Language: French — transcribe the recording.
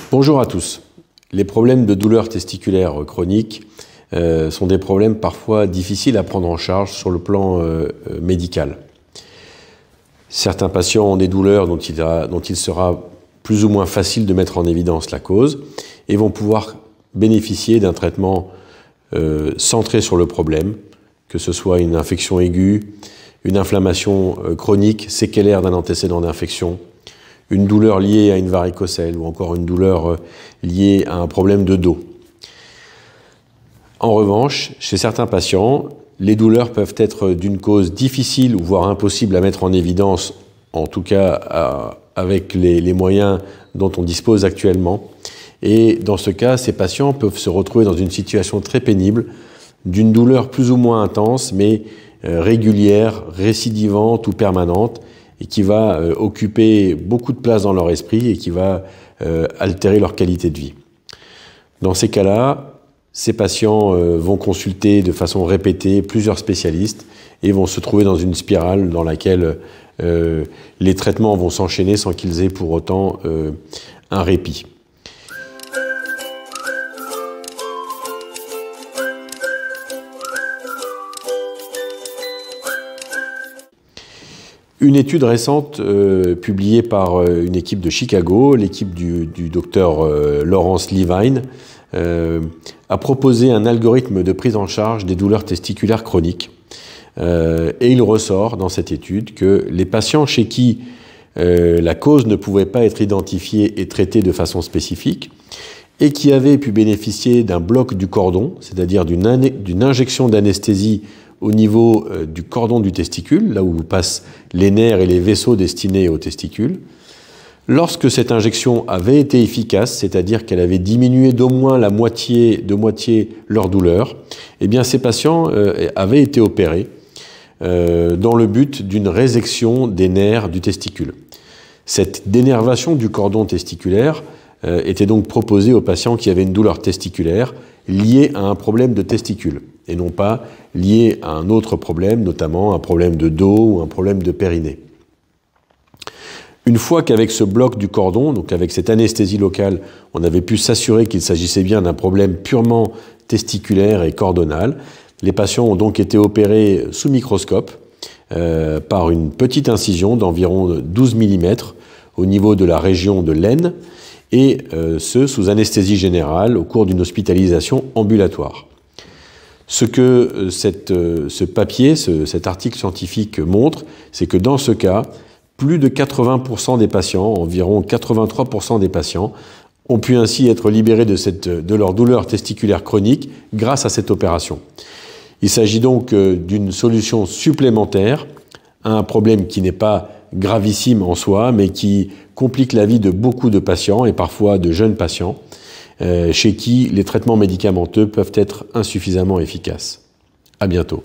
Bonjour à tous. Les problèmes de douleurs testiculaires chroniques sont des problèmes parfois difficiles à prendre en charge sur le plan médical. Certains patients ont des douleurs dont il sera plus ou moins facile de mettre en évidence la cause et vont pouvoir bénéficier d'un traitement centré sur le problème, que ce soit une infection aiguë, une inflammation chronique séquelaire d'un antécédent d'infection, une douleur liée à une varicocèle ou encore une douleur liée à un problème de dos. En revanche, chez certains patients, les douleurs peuvent être d'une cause difficile ou voire impossible à mettre en évidence, en tout cas avec les moyens dont on dispose actuellement. Et dans ce cas, ces patients peuvent se retrouver dans une situation très pénible, d'une douleur plus ou moins intense, mais régulière, récidivante ou permanente, et qui va occuper beaucoup de place dans leur esprit et qui va altérer leur qualité de vie. Dans ces cas-là, ces patients vont consulter de façon répétée plusieurs spécialistes et vont se trouver dans une spirale dans laquelle les traitements vont s'enchaîner sans qu'ils aient pour autant un répit. Une étude récente publiée par une équipe de Chicago, l'équipe du docteur Lawrence Levine, a proposé un algorithme de prise en charge des douleurs testiculaires chroniques. Et il ressort dans cette étude que les patients chez qui la cause ne pouvait pas être identifiée et traitée de façon spécifique et qui avaient pu bénéficier d'un bloc du cordon, c'est-à-dire d'une injection d'anesthésie au niveau du cordon du testicule, là où passent les nerfs et les vaisseaux destinés aux testicules. Lorsque cette injection avait été efficace, c'est-à-dire qu'elle avait diminué d'au moins de moitié leur douleur, eh bien ces patients avaient été opérés dans le but d'une résection des nerfs du testicule. Cette dénervation du cordon testiculaire était donc proposée aux patients qui avaient une douleur testiculaire liée à un problème de testicule, et non pas liée à un autre problème, notamment un problème de dos ou un problème de périnée. Une fois qu'avec ce bloc du cordon, donc avec cette anesthésie locale, on avait pu s'assurer qu'il s'agissait bien d'un problème purement testiculaire et cordonal, les patients ont donc été opérés sous microscope par une petite incision d'environ 12 mm au niveau de la région de l'aine, et ce sous anesthésie générale au cours d'une hospitalisation ambulatoire. Ce que ce papier, cet article scientifique montre, c'est que dans ce cas, plus de 80% des patients, environ 83% des patients, ont pu ainsi être libérés de leur douleur testiculaire chronique grâce à cette opération. Il s'agit donc d'une solution supplémentaire à un problème qui n'est pas gravissime en soi, mais qui complique la vie de beaucoup de patients et parfois de jeunes patients, chez qui les traitements médicamenteux peuvent être insuffisamment efficaces. À bientôt.